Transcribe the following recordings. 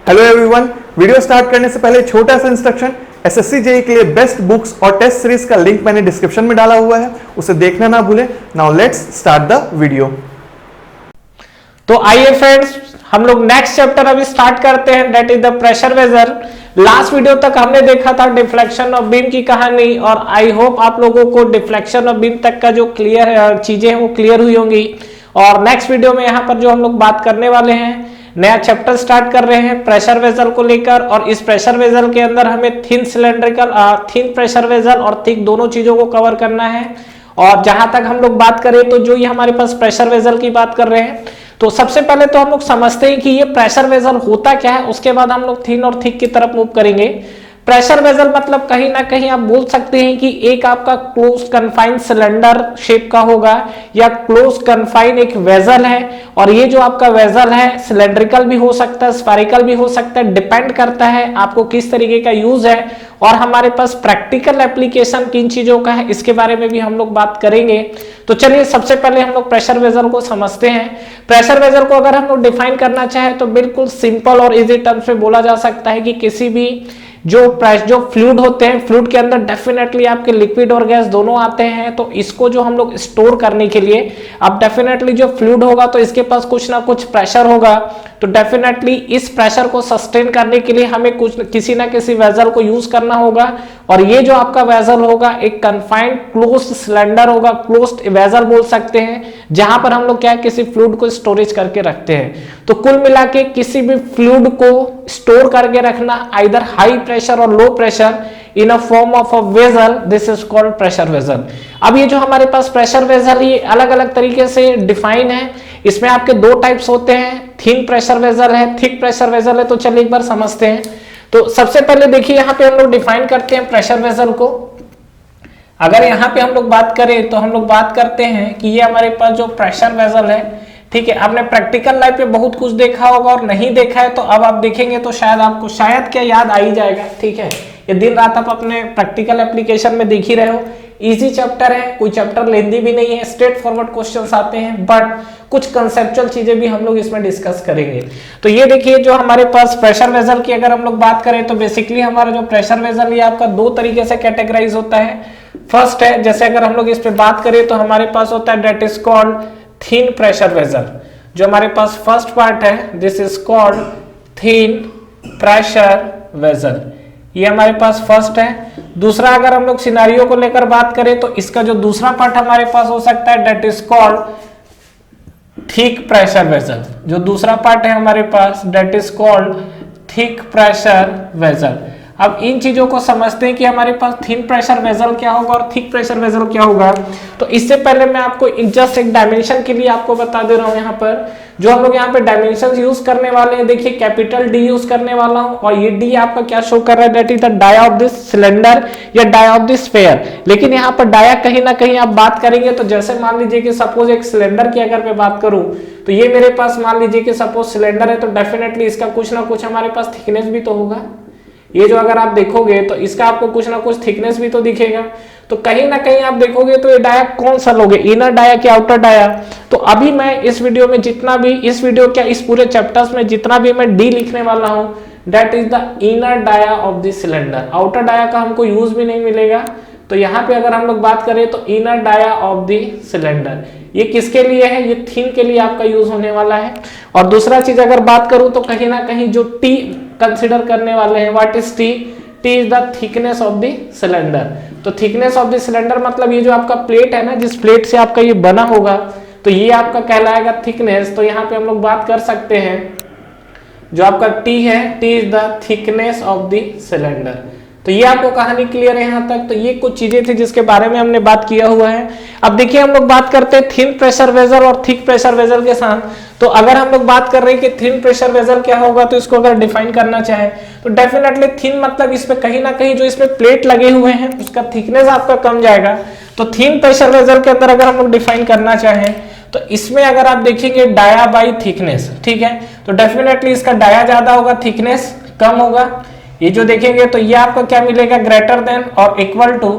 Hello everyone, video start करने से पहले छोटा सा इंस्ट्रक्शन। एसएससी जेईई के लिए बेस्ट बुक्स और टेस्ट सीरीज का लिंक मैंने डिस्क्रिप्शन में डाला हुआ है, उसे देखना ना भूलें। Now let's start the video. तो आइए फ्रेंड्स, हम लोग नेक्स्ट चैप्टर अभी स्टार्ट करते हैं, that is the pressure vessel. Last video तक हमने देखा था डिफ्लेक्शन ऑफ बीम की कहानी, और आई होप आप लोगों को डिफ्लेक्शन ऑफ बीम तक का जो क्लियर चीजें हैं वो क्लियर हुई होंगी। और नेक्स्ट वीडियो में यहाँ पर जो हम लोग बात करने वाले हैं, नया चैप्टर स्टार्ट कर रहे हैं प्रेशर वेसल को लेकर। और इस प्रेशर वेसल के अंदर हमें thin cylindrical, thin pressure vessel और थिक दोनों चीजों को कवर करना है। और जहां तक हम लोग बात करें तो जो ये हमारे पास प्रेशर वेसल की बात कर रहे हैं, तो सबसे पहले तो हम लोग समझते हैं कि ये प्रेशर वेसल होता क्या है, उसके बाद हम लोग थिन और थिक की तरफ मूव करेंगे। प्रेशर वेसल मतलब कहीं ना कहीं आप बोल सकते हैं कि एक आपका क्लोज कन्फाइंड सिलेंडर शेप का होगा, या क्लोज कन्फाइंड एक वेसल है। और ये जो आपका वेसल है सिलेंड्रिकल भी हो सकता है, स्फेरिकल भी हो सकता है, डिपेंड करता है आपको किस तरीके का यूज है। और हमारे पास प्रैक्टिकल एप्लीकेशन किन चीजों का है, इसके बारे में भी हम लोग बात करेंगे। तो चलिए सबसे पहले हम लोग प्रेशर वेसल को समझते हैं। प्रेशर वेसल को अगर हम लोग डिफाइन करना चाहे तो बिल्कुल सिंपल और इजी टर्म्स में बोला जा सकता है कि किसी भी जो फ्लूइड होते हैं, फ्लूइड के अंदर डेफिनेटली आपके लिक्विड और गैस दोनों आते हैं। तो इसको जो हम लोग स्टोर करने के लिए, अब डेफिनेटली जो फ्लूइड होगा तो इसके पास कुछ ना कुछ प्रेशर होगा। तो डेफिनेटली इस प्रेशर को सस्टेन करने के लिए हमें किसी ना किसी वेसल को यूज करना होगा। और ये जो आपका वेसल होगा एक कन्फाइंड क्लोज्ड सिलेंडर होगा, क्लोज्ड वेसल बोल सकते हैं, जहां पर हम लोग क्या है किसी फ्लूइड को स्टोरेज करके रखते हैं। तो कुल मिला के किसी भी फ्लूइड को स्टोर करके रखना, आइदर हाई प्रेशर और low pressure in a form of a vessel, this is called pressure vessel. अब ये जो हमारे पास प्रेशर वेसल ये अलग अलग तरीके से डिफाइन है। इसमें आपके दो टाइप्स होते हैं, थिन प्रेशर वेसल है, थिक प्रेशर वेसल है। तो चलिए एक बार समझते हैं। तो सबसे पहले देखिए यहाँ पे हम लोग डिफाइन करते हैं प्रेशर वेसल को। अगर यहाँ पे हम लोग बात करें तो हम लोग बात करते हैं कि ये हमारे पास जो प्रेशर वेसल है, ठीक है, आपने प्रैक्टिकल लाइफ में बहुत कुछ देखा होगा, और नहीं देखा है तो अब आप देखेंगे तो शायद आपको क्या याद आ ही जाएगा। ठीक है, ये दिन रात आप अपने प्रैक्टिकल एप्लीकेशन में देख ही रहे हो। इजी चैप्टर है, कोई चैप्टर लेंदी भी नहीं है, स्ट्रेट फॉरवर्ड क्वेश्चंस आते हैं, बट कुछ कंसेप्चुअल चीजें भी हम लोग इसमें डिस्कस करेंगे। तो ये देखिए जो हमारे पास प्रेशर वेसल की अगर हम लोग बात करें तो बेसिकली हमारा जो प्रेशर वेसल ये आपका दो तरीके से कैटेगराइज होता है। फर्स्ट है, जैसे अगर हम लोग इस पे बात करें तो हमारे पास होता है that is called thin pressure vessel. जो हमारे पास फर्स्ट पार्ट है this is called thin pressure vessel, ये हमारे पास फर्स्ट है। दूसरा अगर हम लोग सिनारियो को लेकर बात करें तो इसका जो दूसरा पार्ट हमारे पास हो सकता है that is called thick pressure vessel. जो दूसरा पार्ट है हमारे पास that is called thick pressure vessel. अब इन चीजों को समझते हैं कि हमारे पास थिन प्रेशर वेसल क्या होगा और थिक प्रेशर वेसल क्या होगा। तो इससे पहले मैं आपको जस्ट एक डायमेंशन के लिए आपको बता दे रहा हूं। यहाँ पर जो हम लोग यहाँ पे डायमेंशन यूज करने वाले हैं, देखिए कैपिटल डी यूज करने वाला हूं, और ये डी आपका क्या शो कर रहा है, that is the dia of this cylinder या डाया ऑफ दिस स्फीयर। लेकिन यहाँ पर डाया कहीं ना कहीं आप बात करेंगे तो जैसे मान लीजिए कि सपोज एक सिलेंडर की अगर मैं बात करूं तो ये मेरे पास मान लीजिए कि सपोज सिलेंडर है, तो डेफिनेटली इसका कुछ ना कुछ हमारे पास थिकनेस भी तो होगा। ये जो अगर आप देखोगे तो इसका आपको कुछ ना कुछ थिकनेस भी तो दिखेगा। तो कहीं ना कहीं आप देखोगे तो ये डाया कौन सा लोगे, इनर डाया कि आउटर डाया। तो अभी मैं इस वीडियो में जितना भी इस पूरे चैप्टर्स में जितना भी मैं डी लिखने वाला हूं that is the inner dia of the cylinder. Outer dia का हमको यूज भी नहीं मिलेगा। तो यहाँ पे अगर हम लोग बात करें तो inner dia of the cylinder, ये किसके लिए है, ये थिन के लिए आपका यूज होने वाला है। और दूसरा चीज अगर बात करूं तो कहीं ना कहीं जो टी कंसिडर करने वाले हैं, what is T, T is the thickness of the cylinder. तो थिकनेस ऑफ द सिलेंडर मतलब ये जो आपका प्लेट है ना, जिस प्लेट से आपका ये बना होगा, तो ये आपका कहलाएगा थिकनेस। तो यहाँ पे हम लोग बात कर सकते हैं जो आपका टी है, T is the thickness of the cylinder. तो ये आपको कहानी क्लियर है यहाँ तक। तो ये कुछ चीजें थी जिसके बारे में हमने बात किया हुआ है। अब देखिए हम लोग बात करते हैं थिन प्रेशर वेसल और थिक प्रेशर वेसल के साथ। तो अगर हम लोग बात कर रहे हैं कि थिन प्रेशर वेसल क्या होगा, तो इसको अगर डिफाइन करना चाहे तो डेफिनेटली थिन मतलब इसमें कहीं ना कहीं जो इसमें प्लेट लगे हुए हैं उसका थिकनेस आपका कम जाएगा। तो थिन प्रेशर वेसल के अंदर अगर हम लोग डिफाइन करना चाहें तो इसमें अगर आप देखेंगे डाया बाई थिकनेस, ठीक है, तो डेफिनेटली इसका डाया ज्यादा होगा, थिकनेस कम होगा। ये जो देखेंगे तो ये आपका क्या मिलेगा, ग्रेटर देन और इक्वल टू,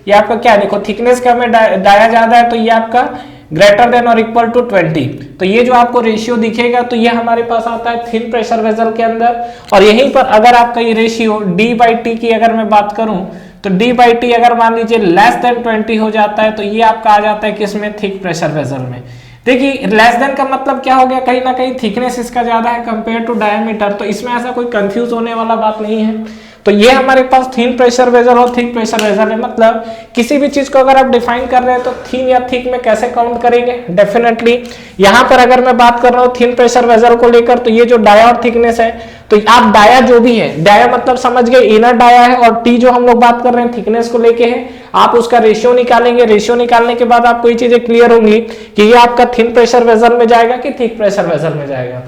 ये आपका क्या, देखो थिकनेस कम है, डाया ज्यादा है, तो ये आपका ग्रेटर देन और इक्वल टू 20। तो ये जो आपको रेशियो दिखेगा तो ये हमारे पास आता है थिन प्रेशर वेसल के अंदर। और यहीं पर अगर आपका ये रेशियो d/t की अगर मैं बात करूं तो d/t अगर मान लीजिए लेस देन 20 हो जाता है तो ये आपका आ जाता है किसमें, थिक प्रेशर वेसल में। देखिए लेस देन का मतलब क्या हो गया, कहीं ना कहीं थिकनेस इसका ज्यादा है कंपेयर टू डायमीटर, तो इसमें ऐसा कोई कंफ्यूज होने वाला बात नहीं है। तो ये हमारे पास थिन प्रेशर वेसल और थिक प्रेशर वेसल है। मतलब किसी भी चीज को अगर आप डिफाइन कर रहे हैं तो थिन या थिक में कैसे काउंट करेंगे, डेफिनेटली यहाँ पर अगर मैं बात कर रहा हूँ थिन प्रेशर वेसल को लेकर तो ये जो डाया और थिकनेस है, तो आप डाया जो भी है, डाया मतलब समझ गए इनर डाया है, और टी जो हम लोग बात कर रहे हैं थिकनेस को लेके है, आप उसका रेशियो निकालेंगे। रेशियो निकालने के बाद आपको ये चीजें क्लियर होंगी कि ये आपका थिन प्रेशर वेसल में जाएगा कि थिक प्रेशर वेसल में जाएगा।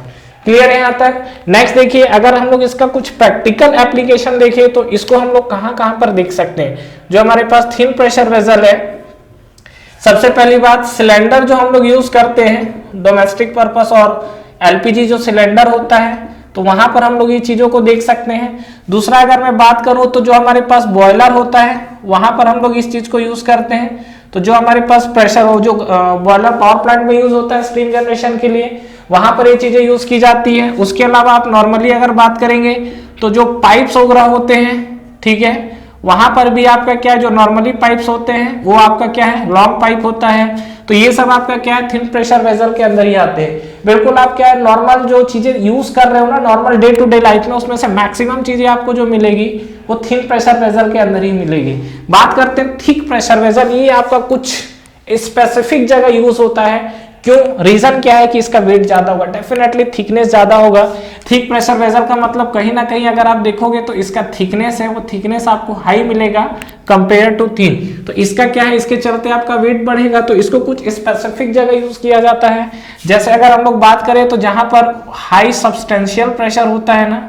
क्लियर है यहाँ तक। नेक्स्ट देखिए, अगर हम लोग इसका कुछ प्रैक्टिकल एप्लीकेशन देखें तो इसको हम लोग कहां पर देख सकते हैं। जो हमारे पास थिन प्रेशर वेसल है, सबसे पहली बात सिलेंडर जो हम लोग यूज करते हैं डोमेस्टिक पर्पस और एलपीजी जो सिलेंडर होता है, तो वहां पर हम लोग ये चीजों को देख सकते हैं। दूसरा अगर मैं बात करूं तो जो हमारे पास बॉयलर होता है वहां पर हम लोग इस चीज को यूज करते हैं। तो जो हमारे पास प्रेशर हो, जो बॉयलर पावर प्लांट में यूज होता है स्टीम जनरेशन के लिए, वहां पर ये चीजें यूज की जाती है। उसके अलावा आप नॉर्मली अगर बात करेंगे तो जो पाइप्स वगैरह होते हैं, ठीक है, वहां पर भी आपका क्या है, जो नॉर्मली पाइप्स होते हैं वो आपका क्या है, लॉन्ग पाइप होता है। तो ये सब आपका क्या है, थिन प्रेशर वेसल के अंदर ही आते हैं। बिल्कुल आप क्या है, नॉर्मल जो चीजें यूज कर रहे हो ना normal day to day life में, उसमें से मैक्सिमम चीजें आपको जो मिलेगी वो थिन प्रेशर वेसल के अंदर ही मिलेगी। बात करते हैं थिक प्रेशर वेसल, ये आपका कुछ स्पेसिफिक जगह यूज होता है। क्यों, रीजन क्या है कि इसका वेट ज्यादा होगा, डेफिनेटली थिकनेस ज्यादा होगा। थिक प्रेशर वेसल का मतलब कहीं ना कहीं अगर आप देखोगे तो इसका थिकनेस है, वो थिकनेस आपको हाई मिलेगा कंपेयर टू थिन। तो इसका क्या है, इसके चलते आपका वेट बढ़ेगा। तो इसको कुछ स्पेसिफिक जगह यूज किया जाता है। जैसे अगर हम लोग बात करें तो जहां पर हाई सब्सटेंशियल प्रेशर होता है ना,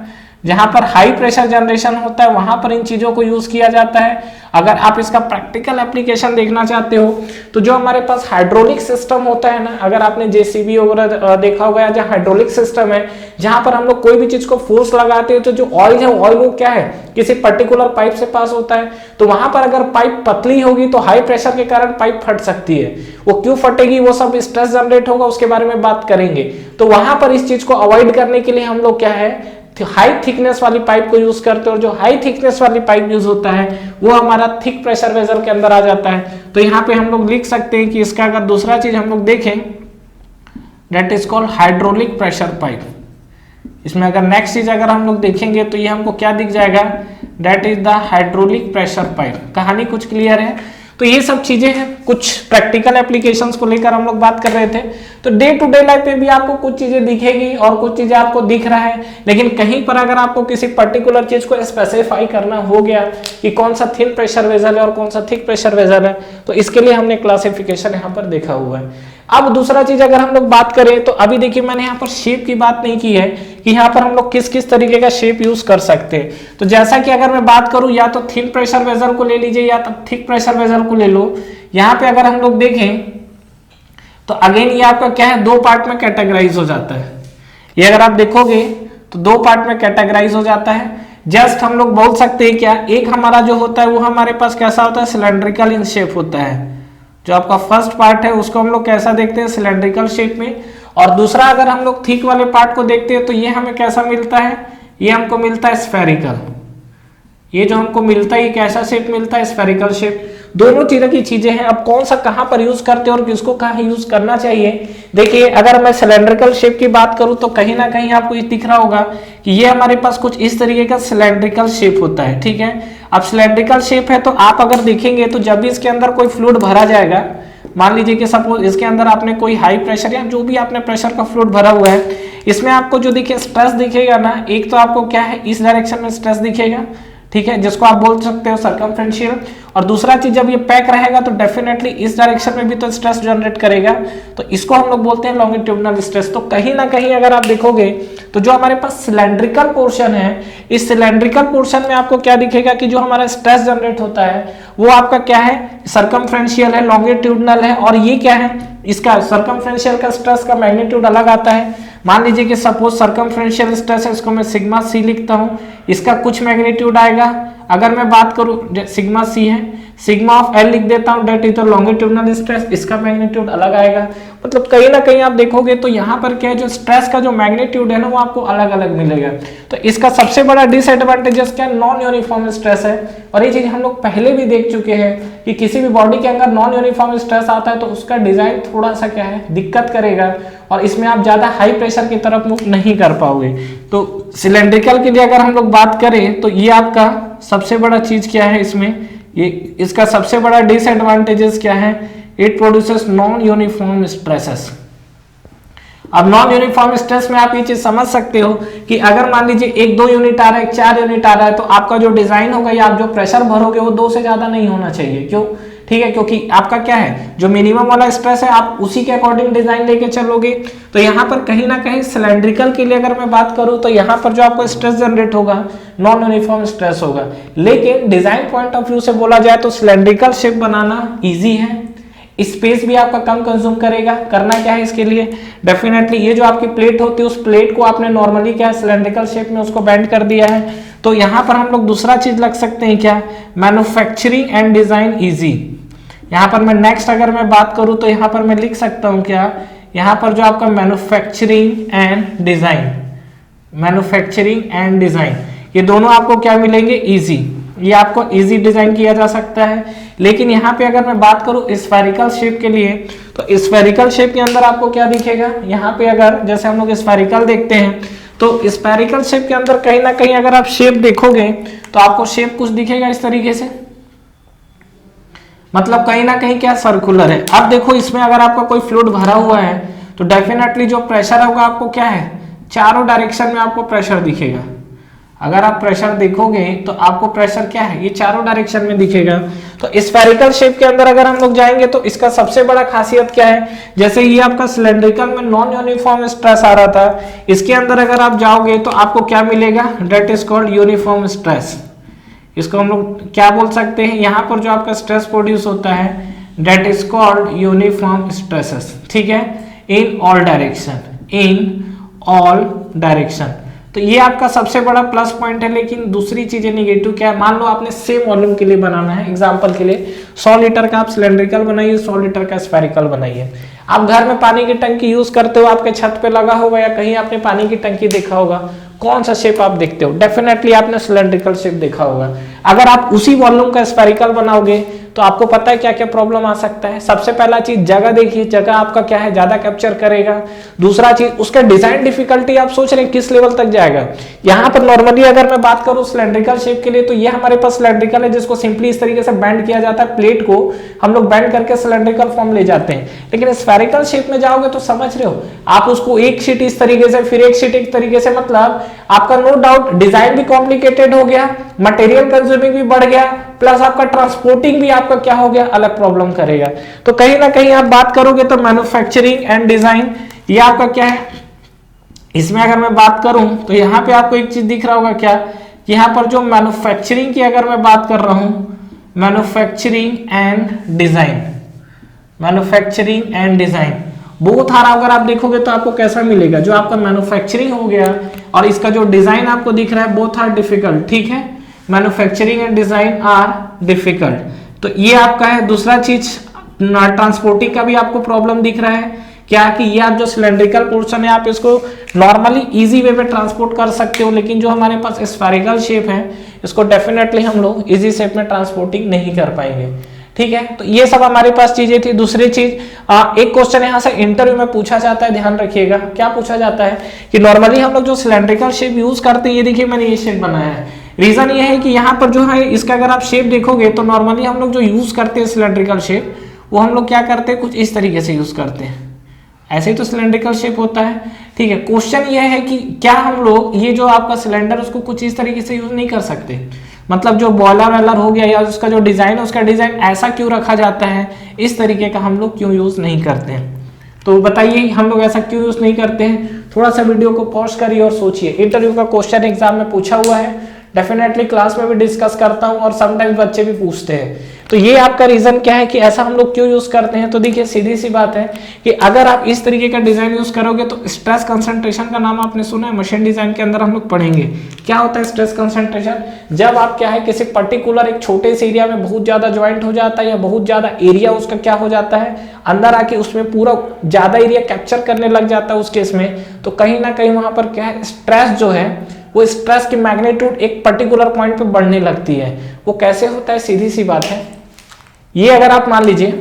जहां पर हाई प्रेशर जनरेशन होता है, वहां पर इन चीजों को यूज किया जाता है। अगर आप इसका प्रैक्टिकल एप्लीकेशन देखना चाहते हो तो जो हमारे पास हाइड्रोलिक सिस्टम होता है ना, अगर आपने जेसीबी वगैरह देखा होगा, जो हाइड्रोलिक सिस्टम है जहां पर हम लोग कोई भी चीज को फोर्स लगाते हैं तो जो ऑयल है, ऑयल वो क्या है, किसी पर्टिकुलर पाइप से पास होता है। तो वहां पर अगर पाइप पतली होगी तो हाई प्रेशर के कारण पाइप फट सकती है। वो क्यों फटेगी, वो सब स्ट्रेस जनरेट होगा, उसके बारे में बात करेंगे। तो वहां पर इस चीज को अवॉइड करने के लिए हम लोग क्या है, हाई थिकनेस वाली पाइप को यूज करते हैं। और जो हाई थिकनेस वाली पाइप यूज होता है वो हमारा थिक प्रेशर वेसल के अंदर आ जाता है। तो यहाँ पे हम लोग लिख सकते हैं कि इसका अगर दूसरा चीज हम लोग देखें, that is called hydraulic pressure pipe. इसमें अगर नेक्स्ट चीज अगर हम लोग देखेंगे तो ये हमको क्या दिख जाएगा, that is the hydraulic pressure pipe. कहानी कुछ क्लियर है। तो ये सब चीजें हैं, कुछ प्रैक्टिकल एप्लीकेशंस को लेकर हम लोग बात कर रहे थे। तो डे टू डे लाइफ में भी आपको कुछ चीजें दिखेगी और कुछ चीजें आपको दिख रहा है, लेकिन कहीं पर अगर आपको किसी पर्टिकुलर चीज को स्पेसिफाई करना हो गया कि कौन सा थिन प्रेशर वेसल है और कौन सा थिक प्रेशर वेसल है, तो इसके लिए हमने क्लासिफिकेशन यहाँ पर देखा हुआ है। अब दूसरा चीज अगर हम लोग बात करें तो अभी देखिए मैंने यहाँ पर शेप की बात नहीं की है कि यहाँ पर हम लोग किस किस तरीके का शेप यूज कर सकते हैं। तो जैसा कि अगर मैं बात करूं, या तो थिन प्रेशर वेसल को ले लीजिए या तो थिक प्रेशर वेसल को ले लो। यहाँ पे अगर हम लोग देखें तो अगेन ये आपका क्या है, दो पार्ट में कैटेगराइज हो जाता है। ये अगर आप देखोगे तो दो पार्ट में कैटेगराइज हो जाता है। जस्ट हम लोग बोल सकते हैं क्या, एक हमारा जो होता है वो हमारे पास कैसा होता है, सिलेंड्रिकल इन शेप होता है। जो आपका फर्स्ट पार्ट है उसको हम लोग कैसा देखते हैं, सिलेंड्रिकल शेप में। और दूसरा अगर हम लोग थिक वाले पार्ट को देखते हैं तो ये हमें कैसा मिलता है, ये हमको मिलता है स्फेरिकल। ये जो हमको मिलता है ये कैसा शेप मिलता है, स्फेरिकल शेप। दोनों तरह की चीजें हैं। अब कौन सा कहां पर यूज करते हैं और किसको कहां यूज करना चाहिए, देखिए अगर मैं सिलेंड्रिकल शेप की बात करूं तो कहीं ना कहीं आपको ये दिख रहा होगा कि ये हमारे पास कुछ इस तरीके का सिलेंड्रिकल शेप होता है। ठीक है, अब सिलेंड्रिकल शेप है तो आप अगर देखेंगे तो जब भी इसके अंदर कोई फ्लूइड भरा जाएगा, मान लीजिए कि सपोज इसके अंदर आपने कोई हाई प्रेशर या जो भी आपने प्रेशर का फ्लूइड भरा हुआ है, इसमें आपको जो देखिए स्ट्रेस दिखेगा ना, एक तो आपको क्या है इस डायरेक्शन में स्ट्रेस दिखेगा, ठीक है, जिसको आप बोल सकते हो सर्कमफ्रेंशियल। और दूसरा चीज जब ये पैक रहेगा तो डेफिनेटली इस डायरेक्शन में भी तो स्ट्रेस जनरेट करेगा, तो इसको हम लोग बोलते हैं लॉन्गिट्यूडिनल स्ट्रेस। तो कहीं ना कहीं अगर आप देखोगे तो जो हमारे पास सिलेंड्रिकल पोर्शन है, इस सिलेंड्रिकल पोर्शन में आपको क्या दिखेगा कि जो हमारा स्ट्रेस जनरेट होता है वो आपका क्या है, सर्कमफ्रेंशियल है, लॉन्गिट्यूडिनल है। और ये क्या है, इसका सर्कमफ्रेंशियल का स्ट्रेस का मैग्नीट्यूड अलग आता है। मान लीजिए कि सपोज सर्कमफ्रेंशियल स्ट्रेस है, इसको मैं सिग्मा सी लिखता हूं, इसका कुछ मैग्नीट्यूड आएगा। अगर मैं बात करूं सिग्मा सी है, सिग्मा ऑफ एल लिख देता हूं, that is the longitudinal stress, इसका मैग्नीट्यूड अलग आएगा। मतलब कहीं ना कहीं आप देखोगे तो यहाँ पर क्या है, जो स्ट्रेस का जो मैग्नीट्यूड है ना वो आपको अलग अलग मिलेगा। तो इसका सबसे बड़ा डिसएडवांटेजेस क्या, नॉन यूनिफॉर्म स्ट्रेस है। और ये चीज हम लोग पहले भी देख चुके हैं कि किसी भी बॉडी के अंदर नॉन यूनिफॉर्म स्ट्रेस आता है तो उसका डिजाइन थोड़ा सा क्या है, दिक्कत करेगा और इसमें आप ज्यादा हाई प्रेशर की तरफ मूव नहीं कर पाओगे। तो सिलेंड्रिकल के लिए अगर हम लोग बात करें तो ये आपका सबसे बड़ा चीज क्या है इसमें, ये इसका सबसे बड़ा डिसएडवांटेजेस क्या है, it produces non uniform stresses. अब नॉन यूनिफॉर्म स्ट्रेस में आप ये चीज समझ सकते हो कि अगर मान लीजिए 1-2 यूनिट आ रहा है, 4 यूनिट आ रहा है, तो आपका जो डिजाइन होगा या आप जो प्रेशर भरोगे वो 2 से ज्यादा नहीं होना चाहिए। क्यों, ठीक है, क्योंकि आपका क्या है, जो मिनिमम वाला स्ट्रेस है आप उसी के अकॉर्डिंग डिजाइन लेके चलोगे। तो यहाँ पर कहीं ना कहीं सिलेंड्रिकल के लिए अगर मैं बात करूं तो यहाँ पर जो आपको स्ट्रेस जनरेट होगा नॉन यूनिफॉर्म स्ट्रेस होगा। लेकिन डिजाइन पॉइंट ऑफ व्यू से बोला जाए तो सिलेंड्रिकल शेप बनाना इजी है, स्पेस भी आपका कम कंज्यूम करेगा। करना क्या है इसके लिए, डेफिनेटली ये जो आपकी प्लेट होती है उस प्लेट को आपने नॉर्मली क्या है सिलेंड्रिकल शेप में उसको बेंड कर दिया है। तो यहाँ पर हम लोग दूसरा चीज लग सकते हैं क्या, मैन्युफैक्चरिंग एंड डिजाइन इजी। यहाँ पर मैं नेक्स्ट अगर मैं बात करूं तो यहाँ पर मैं लिख सकता हूं क्या, यहाँ पर जो आपका manufacturing and design, manufacturing and design, ये दोनों आपको क्या मिलेंगे, इजी। ये आपको इजी डिजाइन किया जा सकता है। लेकिन यहाँ पे अगर मैं बात करूं स्फेरिकल शेप के लिए तो स्फेरिकल शेप के अंदर आपको क्या दिखेगा, यहाँ पे अगर जैसे हम लोग स्फेरिकल देखते हैं तो स्फेरिकल शेप के अंदर कहीं ना कहीं अगर आप शेप देखोगे तो आपको शेप कुछ दिखेगा इस तरीके से, मतलब कहीं ना कहीं क्या सर्कुलर है। अब देखो इसमें अगर आपका कोई फ्लूइड भरा हुआ है तो डेफिनेटली जो प्रेशर होगा आपको क्या है, चारों डायरेक्शन में आपको प्रेशर दिखेगा। अगर आप प्रेशर देखोगे तो आपको प्रेशर क्या है, ये चारों डायरेक्शन में दिखेगा। तो स्फेरिकल शेप के अंदर अगर हम लोग जाएंगे तो इसका सबसे बड़ा खासियत क्या है, जैसे ये आपका सिलेंड्रिकल में नॉन यूनिफॉर्म स्ट्रेस आ रहा था, इसके अंदर अगर आप जाओगे तो आपको क्या मिलेगा, that is called uniform stress. इसको हम लोग क्या बोल सकते हैं, यहाँ पर जो आपका स्ट्रेस प्रोड्यूस होता है that is called uniform stresses, ठीक है, in all direction, in all direction. तो ये आपका सबसे बड़ा प्लस पॉइंट है। लेकिन दूसरी चीजें निगेटिव क्या है, मान लो आपने सेम वॉल्यूम के लिए बनाना है, एग्जांपल के लिए 100 लीटर का आप सिलेंड्रिकल बनाइए, 100 लीटर का स्फेरिकल बनाइए। आप घर में पानी की टंकी यूज करते हो, आपके छत पे लगा होगा या कहीं आपने पानी की टंकी देखा होगा, कौन सा शेप आप देखते हो, डेफिनेटली आपने सिलेंड्रिकल शेप देखा होगा। अगर आप उसी वॉल्यूम का स्फेरिकल बनाओगे तो आपको पता है क्या क्या प्रॉब्लम आ सकता है। सबसे पहला चीज जगह देखिए, जगह आपका क्या है, ज्यादा कैप्चर करेगा। दूसरा चीज उसका डिजाइन डिफिकल्टी, आप सोच रहे हैं किस लेवल तक जाएगा। यहाँ पर नॉर्मली अगर मैं बात करूं सिलेंड्रिकल शेप के लिए तो ये हमारे पास सिलेंड्रिकल है जिसको सिंपली इस तरीके से बैंड किया जाता है, प्लेट को हम लोग बैंड करके सिलेंड्रिकल फॉर्म ले जाते हैं। लेकिन स्फेरिकल शेप में जाओगे तो समझ रहे हो आप उसको एक शीट इस तरीके से, फिर एक शीट एक तरीके से, मतलब आपका नो डाउट डिजाइन भी कॉम्प्लिकेटेड हो गया, मटेरियल कंज्यूमिंग भी बढ़ गया, प्लस आपका ट्रांसपोर्टिंग भी आपका क्या हो गया, अलग प्रॉब्लम करेगा। तो कहीं ना कहीं आप बात करोगे तो मैन्युफैक्चरिंग एंड डिजाइन ये आपका क्या है। इसमें अगर मैं बात करूं तो यहाँ पे आपको एक चीज दिख रहा होगा क्या, यहाँ पर जो मैन्युफैक्चरिंग की अगर मैं बात कर रहा हूं, manufacturing and design, manufacturing and design बहुत हारा अगर आप देखोगे तो आपको कैसा मिलेगा, जो आपका मैन्युफैक्चरिंग हो गया और इसका जो डिजाइन आपको दिख रहा है बोथ आर डिफिकल्ट, ठीक है, manufacturing and design are difficult. तो ये आपका है। दूसरा चीज ट्रांसपोर्टिंग का भी आपको प्रॉब्लम दिख रहा है क्या, कि ये आप जो सिलेंड्रिकल पोर्शन है आप इसको नॉर्मली इजी वे में ट्रांसपोर्ट कर सकते हो, लेकिन जो हमारे पास स्फेरिकल शेप है इसको डेफिनेटली हम लोग इजी शेप में ट्रांसपोर्टिंग नहीं कर पाएंगे, ठीक है। तो ये सब हमारे पास चीजें थी। दूसरी चीज एक क्वेश्चन यहाँ से इंटरव्यू में पूछा जाता है, ध्यान रखिएगा, क्या पूछा जाता है कि नॉर्मली हम लोग जो सिलेंड्रिकल शेप यूज करते हैं, ये देखिए मैंने ये शेप बनाया है। रीजन ये है कि यहाँ पर जो है इसका अगर आप शेप देखोगे तो नॉर्मली हम लोग जो यूज करते हैं सिलेंड्रिकल शेप वो हम लोग क्या करते हैं, कुछ इस तरीके से यूज करते हैं, ऐसे ही तो सिलेंड्रिकल शेप होता है, ठीक है। क्वेश्चन ये है कि क्या हम लोग ये जो आपका सिलेंडर उसको कुछ इस तरीके से यूज नहीं कर सकते, मतलब जो बॉयलर वेलर हो गया या उसका जो डिजाइन है उसका डिजाइन ऐसा क्यों रखा जाता है, इस तरीके का हम लोग क्यों यूज नहीं करते हैं। तो बताइए हम लोग ऐसा क्यों यूज नहीं करते हैं। थोड़ा सा वीडियो को पॉज करिए और सोचिए। इंटरव्यू का क्वेश्चन एग्जाम में पूछा हुआ है, डेफिनेटली क्लास में भी डिस्कस करता हूं और समटाइम्स बच्चे भी पूछते हैं। तो ये आपका रीजन क्या है कि ऐसा हम लोग क्यों यूज करते हैं? तो देखिए सीधी सी बात है कि अगर आप इस तरीके का डिजाइन यूज करोगे तो स्ट्रेस कंसंट्रेशन का नाम आपने सुना है, मशीन डिजाइन के अंदर हम लोग पढ़ेंगे क्या होता है स्ट्रेस कंसंट्रेशन। जब आप क्या है किसी पर्टिकुलर एक छोटे से एरिया में बहुत ज्यादा ज्वाइंट हो जाता है या बहुत ज्यादा एरिया उसका क्या हो जाता है अंदर आके उसमें पूरा ज्यादा एरिया कैप्चर करने लग जाता है उस केस में, तो कहीं ना कहीं वहां पर क्या है स्ट्रेस जो है वो स्ट्रेस की मैग्नीट्यूड एक पर्टिकुलर पॉइंट पे बढ़ने लगती है। वो कैसे होता है? सीधी सी बात है, ये अगर आप मान लीजिए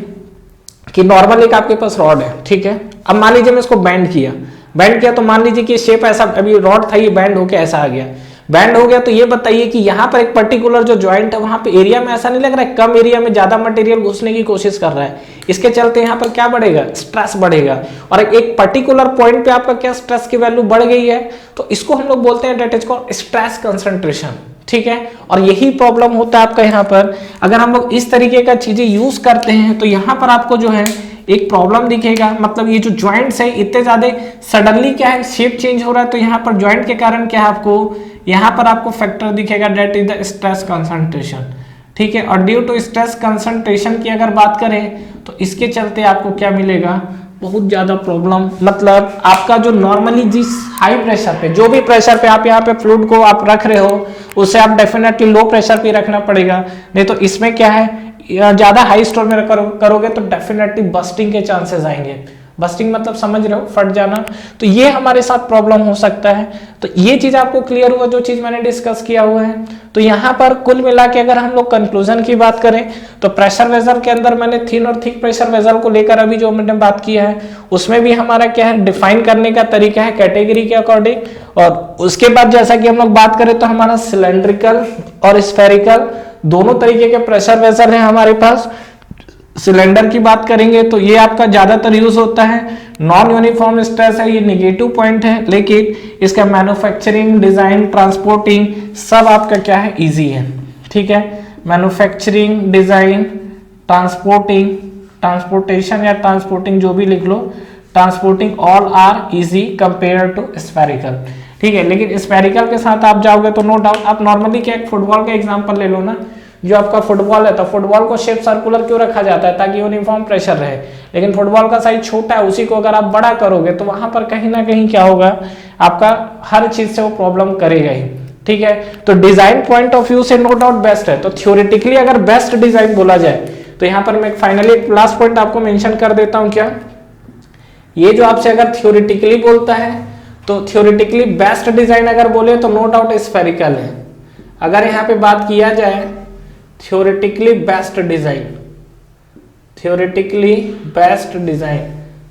कि नॉर्मल एक आपके पास रॉड है, ठीक है, अब मान लीजिए मैं इसको बैंड किया तो मान लीजिए कि शेप ऐसा, अभी रॉड था ये बैंड होके ऐसा आ गया, बैंड हो गया, तो ये बताइए कि यहाँ पर एक पर्टिकुलर जो जॉइंट है वहां पे एरिया में ऐसा नहीं लग रहा है कम एरिया में ज्यादा मटेरियल घुसने की कोशिश कर रहा है, इसके चलते यहाँ पर क्या बढ़ेगा? स्ट्रेस बढ़ेगा, और एक पर्टिकुलर पॉइंट पे आपका क्या स्ट्रेस की वैल्यू बढ़ गई है, तो इसको हम लोग बोलते हैं that is called stress concentration, ठीक है। और यही प्रॉब्लम होता है आपका यहाँ पर, अगर हम लोग इस तरीके का चीजें यूज करते हैं तो यहाँ पर आपको जो है एक प्रॉब्लम दिखेगा, मतलब ये जो जॉइंट्स है इतने ज्यादा सडनली क्या है शेप चेंज हो रहा है, तो यहाँ पर जॉइंट के कारण क्या है आपको यहाँ पर आपको फैक्टर दिखेगा that is the stress concentration, ठीक है। और ड्यू टू स्ट्रेस कंसंट्रेशन की अगर बात करें तो इसके चलते आपको क्या मिलेगा? बहुत ज्यादा प्रॉब्लम, मतलब आपका जो नॉर्मली जिस हाई प्रेशर पे, जो भी प्रेशर पे आप यहाँ पे फ्लूइड को आप रख रहे हो उससे आप डेफिनेटली लो प्रेशर पे रखना पड़ेगा, नहीं तो इसमें क्या है ज्यादा हाई स्टोर में करोगे तो डेफिनेटली बस्टिंग के चांसेस आएंगे। बस्टिंग मतलब समझ रहे हो, फट जाना, तो ये हमारे साथ प्रॉब्लम हो सकता है। तो ये चीज आपको क्लियर हुआ जो चीज मैंने डिस्कस किया हुआ है। तो यहाँ पर कुल मिला के अगर हम लोग कंक्लूजन की बात करें तो प्रेशर वेसल के अंदर मैंने थिन और थिक प्रेशर वेसल को लेकर अभी जो मैंने बात किया है उसमें भी हमारा क्या है डिफाइन करने का तरीका है कैटेगरी के अकॉर्डिंग, और उसके बाद जैसा कि हम लोग बात करें तो हमारा सिलेंड्रिकल और स्फेरिकल दोनों तरीके के प्रेशर वेसल है हमारे पास। सिलेंडर की बात करेंगे तो ये आपका ज्यादातर यूज होता है, नॉन यूनिफॉर्म स्ट्रेस है, ये नेगेटिव पॉइंट है, लेकिन इसका मैन्युफैक्चरिंग डिजाइन ट्रांसपोर्टिंग सब आपका क्या है इजी है, ठीक है। मैन्युफैक्चरिंग डिजाइन ट्रांसपोर्टिंग ट्रांसपोर्टेशन या ट्रांसपोर्टिंग जो भी लिख लो, transporting all are easy compare to spherical, ठीक है। लेकिन स्फेरिकल के साथ आप जाओगे तो नो डाउट आप नॉर्मली क्या फुटबॉल का एग्जांपल ले लो ना, जो आपका फुटबॉल है तो फुटबॉल को शेप सर्कुलर क्यों रखा जाता है? ताकि यूनिफॉर्म प्रेशर रहे, लेकिन फुटबॉल का साइज छोटा है उसी को अगर आप बड़ा करोगे तो वहां पर कहीं ना कहीं क्या होगा आपका हर चीज से वो प्रॉब्लम करेगा ही, ठीक है। तो डिजाइन पॉइंट ऑफ व्यू से नो डाउट बेस्ट है। तो थ्योरेटिकली अगर बेस्ट डिजाइन बोला जाए तो यहाँ पर मैं फाइनली एक लास्ट पॉइंट आपको मेंशन कर देता हूं, क्या ये जो आपसे अगर थ्योरेटिकली बोलता है तो थ्योरेटिकली बेस्ट डिजाइन अगर बोले तो नो डाउट स्फेरिकल है। अगर यहाँ पे बात किया जाए theoretically best design, theoretically best design,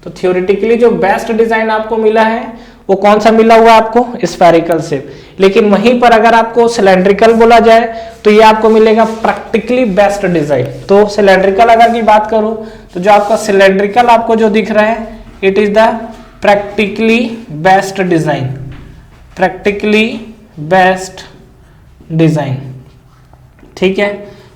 तो थ्योरेटिकली जो बेस्ट डिजाइन आपको मिला है वो कौन सा मिला हुआ आपको? Spherical shape. लेकिन वहीं पर अगर आपको सिलेंड्रिकल बोला जाए तो ये आपको मिलेगा प्रैक्टिकली बेस्ट डिजाइन। तो सिलेंड्रिकल अगर की बात करूं तो जो आपका सिलेंड्रिकल आपको जो दिख रहा है it is the practically best design, practically best design, ठीक है।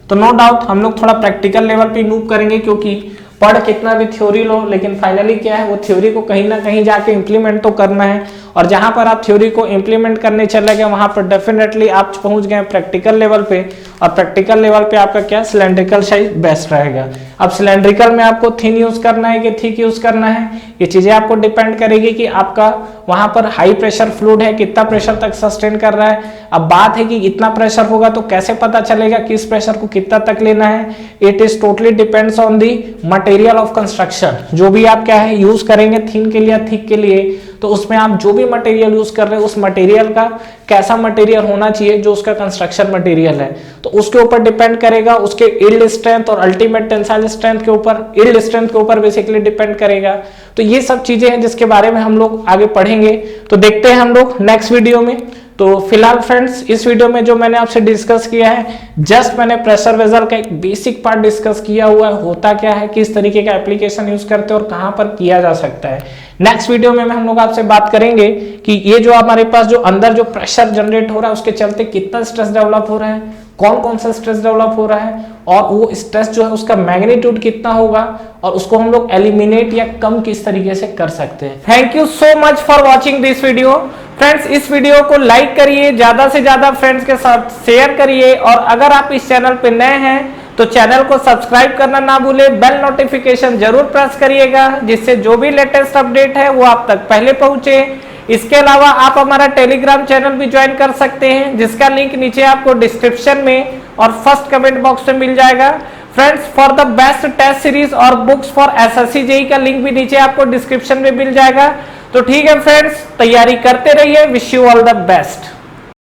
तो नो डाउट हम लोग थोड़ा प्रैक्टिकल लेवल पे मूव करेंगे, क्योंकि पढ़ कितना भी थ्योरी लो लेकिन फाइनली क्या है वो थ्योरी को कहीं ना कहीं जाके इंप्लीमेंट तो करना है, और जहां पर आप थ्योरी को इंप्लीमेंट करने चले गए वहां पर डेफिनेटली आप पहुंच गए प्रैक्टिकल लेवल पे, और प्रैक्टिकल लेवल पे आपका क्या सिलेंड्रिकल साइज बेस्ट रहेगा। अब सिलेंड्रिकल में आपको थिन यूज करना है कि थिक यूज करना है, ये चीजें आपको डिपेंड करेगी कि आपका वहां पर हाई प्रेशर फ्लूइड है कितना प्रेशर तक सस्टेन कर रहा है। अब बात है कि इतना प्रेशर होगा तो कैसे पता चलेगा किस प्रेशर को कितना तक लेना है? It is totally depends on the material of construction. जो भी आप क्या है यूज करेंगे थिन के लिए थिक के लिए, तो उसमें आप जो भी मटेरियल यूज कर रहे हैं उस मटेरियल का कैसा मटेरियल होना चाहिए जो उसका कंस्ट्रक्शन मटेरियल है, तो उसके ऊपर डिपेंड करेगा, उसके यील्ड स्ट्रेंथ और अल्टीमेट टेंसाइल स्ट्रेंथ के ऊपर, यील्ड स्ट्रेंथ के ऊपर बेसिकली डिपेंड करेगा। तो ये सब चीजें हैं जिसके बारे में हम लोग आगे पढ़ेंगे। तो देखते हैं हम लोग नेक्स्ट वीडियो में। तो फिलहाल फ्रेंड्स इस वीडियो में जो मैंने आपसे डिस्कस किया है जस्ट मैंने प्रेशर वेसल का एक बेसिक पार्ट डिस्कस किया हुआ है, होता क्या है, किस तरीके का एप्लीकेशन यूज करते हैं और कहां पर किया जा सकता है। नेक्स्ट वीडियो में हम लोग आपसे बात करेंगे कि ये जो हमारे पास जो अंदर जो प्रेशर जनरेट हो रहा है उसके चलते कितना स्ट्रेस डेवलप हो रहा है, कौन कौन सा स्ट्रेस डेवलप हो रहा है, और वो स्ट्रेस जो है उसका मैग्नीट्यूड कितना होगा और उसको हम लोग एलिमिनेट या कम किस तरीके से कर सकते हैं। Thank you so much for watching this video. Friends इस वीडियो को लाइक करिए, ज्यादा से ज्यादा फ्रेंड्स के साथ शेयर करिए, और अगर आप इस चैनल पे नए हैं तो चैनल को सब्सक्राइब करना ना भूले, बेल नोटिफिकेशन जरूर प्रेस करिएगा, जिससे जो भी लेटेस्ट अपडेट है वो आप तक पहले पहुंचे। इसके अलावा आप हमारा टेलीग्राम चैनल भी ज्वाइन कर सकते हैं, जिसका लिंक नीचे आपको डिस्क्रिप्शन में और फर्स्ट कमेंट बॉक्स में मिल जाएगा। Friends, for the best test series और बुक्स फॉर एसएससी जेईई का लिंक भी नीचे आपको डिस्क्रिप्शन में मिल जाएगा। तो ठीक है फ्रेंड्स, तैयारी करते रहिए। Wish you all the best.